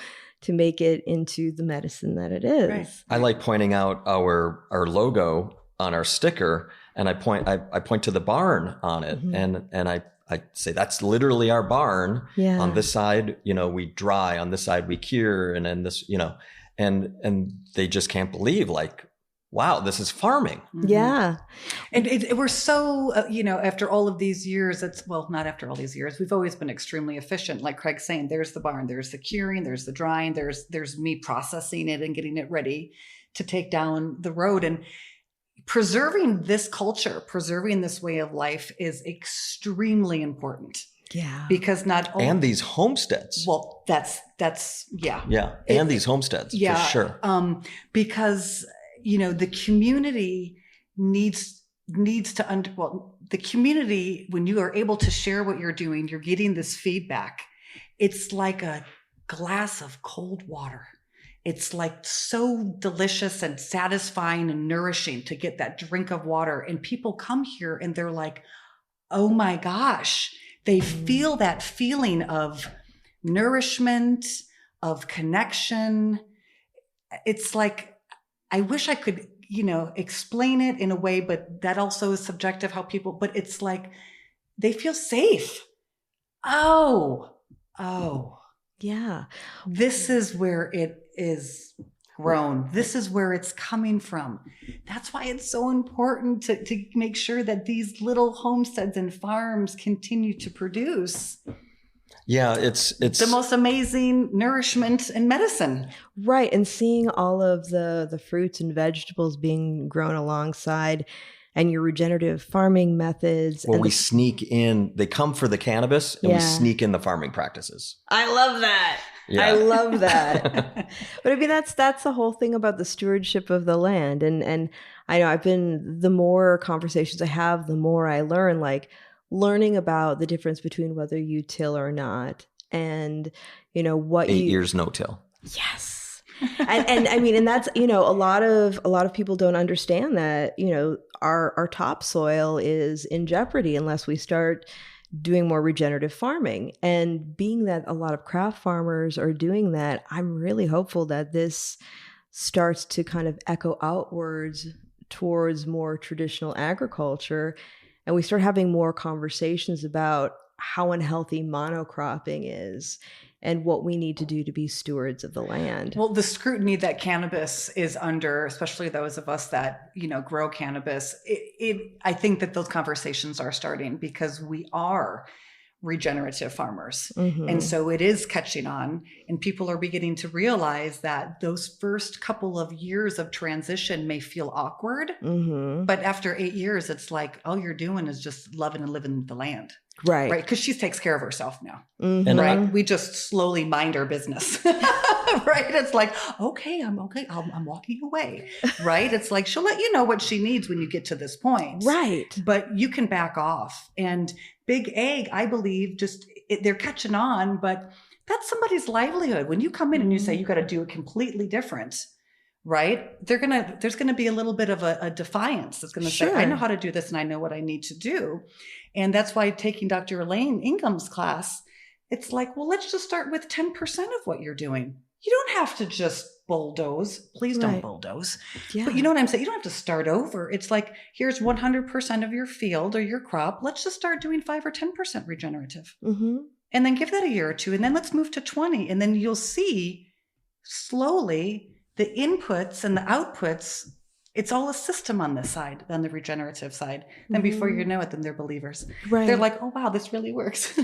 make it into the medicine that it is. Right. I like pointing out our logo on our sticker, and I point to the barn on it, and I say that's literally our barn. Yeah. On this side, we dry. On this side, we cure, and then this, and they just can't believe, like, wow, this is farming. Yeah. And we're so, after all of these years, not after all these years, we've always been extremely efficient. Like Craig's saying, there's the barn, there's the curing, there's the drying, there's me processing it and getting it ready to take down the road. And preserving this culture, preserving this way of life is extremely important. Yeah. Because not only. And these homesteads. Well, that's yeah. Yeah. And these homesteads, for sure. Because, the community needs to, the community, when you are able to share what you're doing, you're getting this feedback. It's like a glass of cold water. It's like so delicious and satisfying and nourishing to get that drink of water. And people come here and they're like, oh my gosh, they feel that feeling of nourishment, of connection. It's like, I wish I could, explain it in a way, but that also is subjective how people, but it's like they feel safe. Oh, Yeah. this is where it is grown. This is where it's coming from. That's why it's so important to make sure that these little homesteads and farms continue to produce. Yeah, it's the most amazing nourishment and medicine. Right. And seeing all of the fruits and vegetables being grown alongside and your regenerative farming methods. Well, and we sneak in, they come for the cannabis and we sneak in the farming practices. I love that. Yeah. I love that. But I mean, that's the whole thing about the stewardship of the land. And I know the more conversations I have, the more I learn, like learning about the difference between whether you till or not. And, what 8 years no till. Yes. and I mean, and that's, a lot of people don't understand that, our topsoil is in jeopardy unless we start doing more regenerative farming. And being that a lot of craft farmers are doing that, I'm really hopeful that this starts to kind of echo outwards towards more traditional agriculture. And we start having more conversations about how unhealthy monocropping is and what we need to do to be stewards of the land. Well, the scrutiny that cannabis is under, especially those of us that, grow cannabis, I think that those conversations are starting because we are regenerative farmers. Mm-hmm. And so it is catching on, and people are beginning to realize that those first couple of years of transition may feel awkward, mm-hmm. but after 8 years, it's like, all you're doing is just loving and living the land. Right. Because she takes care of herself now. Mm-hmm. Right. We just slowly mind our business. Right. It's like, okay. I'm walking away. Right. It's like, she'll let you know what she needs when you get to this point. Right. But you can back off. And Big Ag, I believe, they're catching on, but that's somebody's livelihood. When you come in and you say, you got to do it completely different. Right. There's going to be a little bit of a defiance that's going to say, I know how to do this and I know what I need to do. And that's why taking Dr. Elaine Ingham's class, it's like, well, let's just start with 10% of what you're doing. You don't have to just bulldoze. Please don't bulldoze. Yeah. But you know what I'm saying? You don't have to start over. It's like, here's 100% of your field or your crop. Let's just start doing 5 or 10% regenerative. Mm-hmm. And then give that a year or two. And then let's move to 20. And then you'll see slowly the inputs and the outputs. It's all a system on this side, on the regenerative side. Then before you know it, then they're believers. Right. They're like, oh, wow, this really works.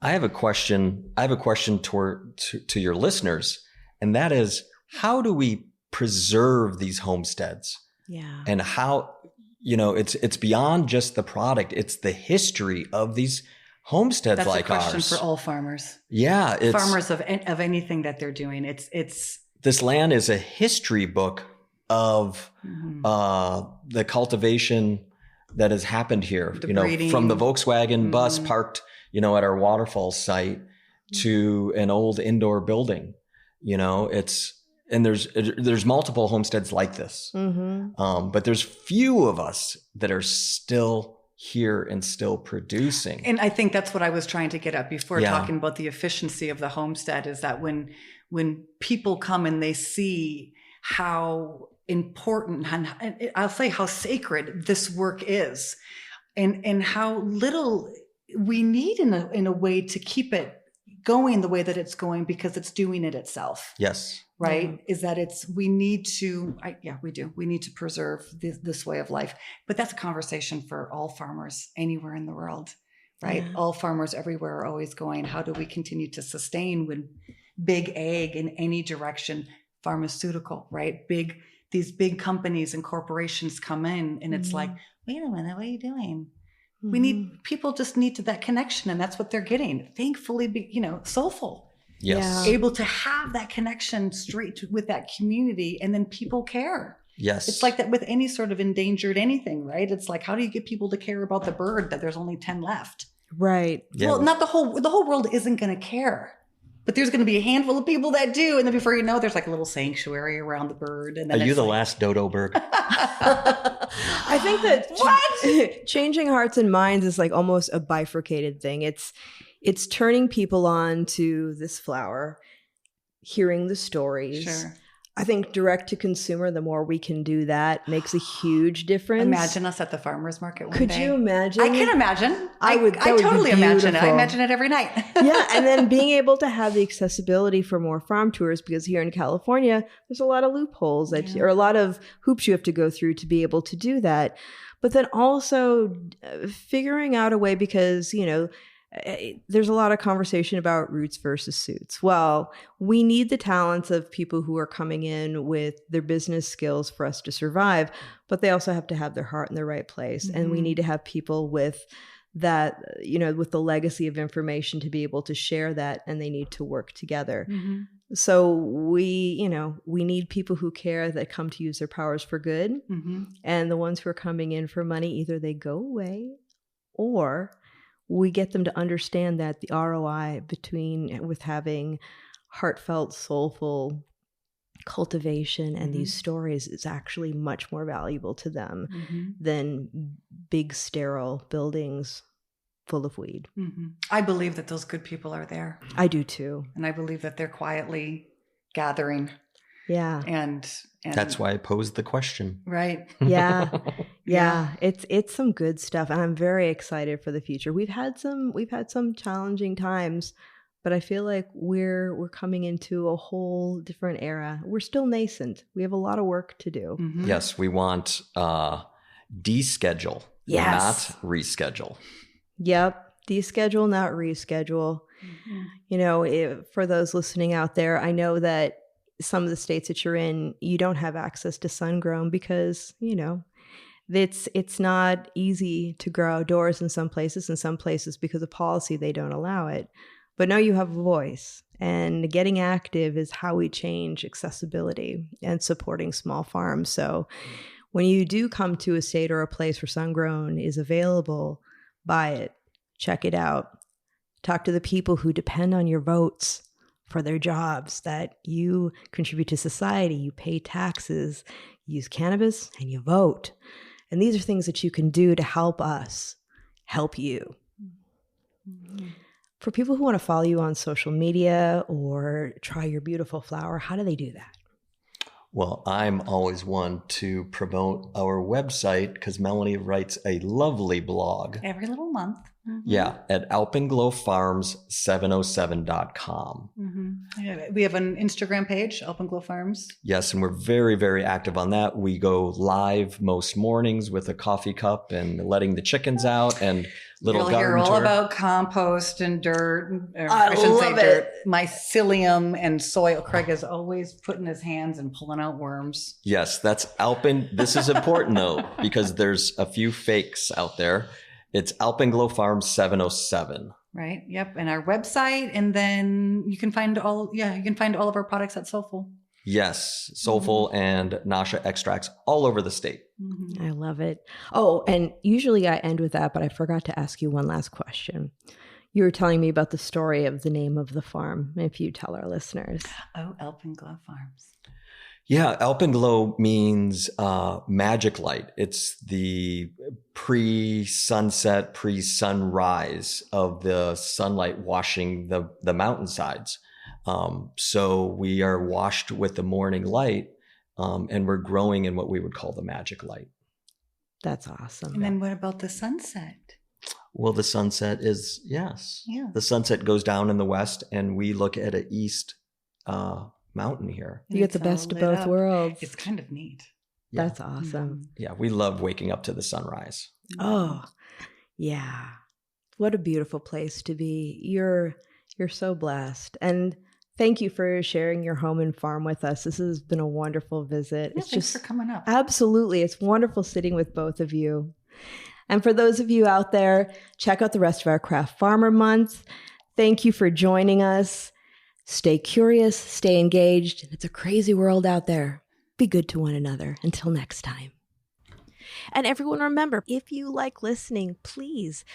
I have a question. I have a question to your listeners, and that is, how do we preserve these homesteads? Yeah. And how, it's beyond just the product. It's the history of these homesteads. That's like ours. That's a question for all farmers. Yeah. Farmers of anything that they're doing. It's this land is a history book of the cultivation that has happened here, breeding. From the Volkswagen bus parked, at our waterfall site to an old indoor building, and there's multiple homesteads like this. Mm-hmm. But there's few of us that are still here and still producing. And I think that's what I was trying to get at before talking about the efficiency of the homestead, is that when people come and they see how important, and I'll say how sacred this work is, and how little we need in a way to keep it going the way that it's going, because it's doing it itself. Yes. Right. Mm-hmm. Is that we need to preserve this way of life. But that's a conversation for all farmers anywhere in the world. Right. Yeah. All farmers everywhere are always going, how do we continue to sustain when Big Ag in any direction, pharmaceutical, right? These big companies and corporations come in, and it's like, wait a minute, what are you doing? Mm-hmm. People just need that connection, and that's what they're getting. Thankfully, soulful. Yes. Yeah. Able to have that connection straight with that community, and then people care. Yes. It's like that with any sort of endangered anything, right? It's like, how do you get people to care about the bird that there's only 10 left? Right. Yeah. Well, not the whole world isn't going to care. But there's going to be a handful of people that do. And then before you know, there's like a little sanctuary around the bird. And then are you the last dodo bird? I think that changing hearts and minds is like almost a bifurcated thing. It's turning people on to this flower, hearing the stories. Sure. I think direct to consumer, the more we can do that makes a huge difference. Imagine us at the farmer's market one Could day. you imagine? I can imagine. I would totally be imagine it. I beautiful. imagine it every night. Yeah, and then being able to have the accessibility for more farm tours, because here in California, there's a lot of loopholes or a lot of hoops you have to go through to be able to do that. But then also figuring out a way, because, there's a lot of conversation about roots versus suits. Well, we need the talents of people who are coming in with their business skills for us to survive, but they also have to have their heart in the right place. And we need to have people with that, with the legacy of information to be able to share that, and they need to work together. So we need people who care, that come to use their powers for good. And the ones who are coming in for money, either they go away, or we get them to understand that the ROI with having heartfelt, soulful cultivation and these stories is actually much more valuable to them than big sterile buildings full of weed. I believe that those good people are there. I do too. And I believe that they're quietly gathering. Yeah. And that's why I posed the question. Right. Yeah. Yeah. It's some good stuff. And I'm very excited for the future. We've had some challenging times, but I feel like we're coming into a whole different era. We're still nascent. We have a lot of work to do. Yes, we want deschedule, not reschedule. Yep. Deschedule, not reschedule. For those listening out there, I know that some of the states that you're in, you don't have access to sun grown because, it's not easy to grow outdoors in some places. In some places, because of policy, they don't allow it. But now you have a voice, and getting active is how we change accessibility and supporting small farms. So when you do come to a state or a place where sun grown is available, buy it, check it out, talk to the people who depend on your votes for their jobs, that you contribute to society, you pay taxes, you use cannabis, and you vote. And these are things that you can do to help us help you. For people who want to follow you on social media or try your beautiful flower, how do they do that? Well, I'm always one to promote our website, because Melanie writes a lovely blog. Every little month. Yeah, at alpenglowfarms707.com. We have an Instagram page, Alpenglow Farms. Yes, and we're very, very active on that. We go live most mornings with a coffee cup and letting the chickens out and little You'll garden hear all tour. about compost and dirt. I love it. Mycelium and soil. Craig is always putting his hands and pulling out worms. Yes, that's Alpen. This is important though, because there's a few fakes out there. It's Alpenglow Farms 707. Right. Yep. And our website, and then you can find all of our products at Soulful. Yes, Soulful and Nasha extracts all over the state. I love it. Oh, and usually I end with that, but I forgot to ask you one last question. You were telling me about the story of the name of the farm, if you tell our listeners. Oh, Alpenglow Farms. Yeah, Alpenglow means magic light. It's the pre-sunset, pre-sunrise of the sunlight washing the mountainsides. So we are washed with the morning light, and we're growing in what we would call the magic light. That's awesome. And then what about the sunset? Well, the sunset is, yes. Yeah. The sunset goes down in the west, and we look at an east mountain here. You get the best of both worlds. It's kind of neat. Yeah. That's awesome. Yeah, we love waking up to the sunrise. Oh, yeah. What a beautiful place to be. You're so blessed. And thank you for sharing your home and farm with us. This has been a wonderful visit. Yeah, thanks for coming up. Absolutely. It's wonderful sitting with both of you. And for those of you out there, check out the rest of our Craft Farmer Month. Thank you for joining us. Stay curious, stay engaged. It's a crazy world out there. Be good to one another. Until next time. And everyone, remember, if you like listening, please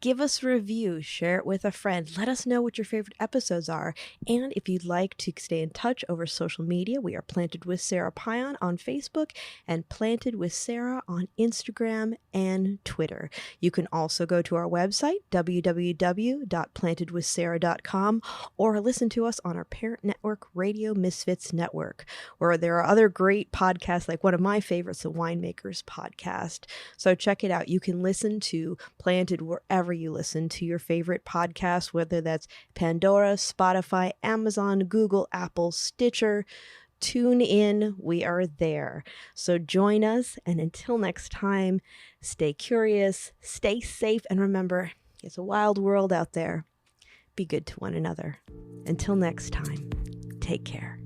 Give us a review, share it with a friend, let us know what your favorite episodes are, and if you'd like to stay in touch over social media, we are Planted with Sara Payan on Facebook and Planted with Sara on Instagram and Twitter. You can also go to our website, www.plantedwithsara.com, or listen to us on our parent network, Radio Misfits Network, where there are other great podcasts, like one of my favorites, the Winemakers Podcast. So check it out. You can listen to Planted wherever you listen to your favorite podcast, whether that's Pandora, Spotify, Amazon, Google, Apple, Stitcher. Tune in. We are there. So join us. And until next time, stay curious, stay safe, and remember, it's a wild world out there. Be good to one another. Until next time, take care.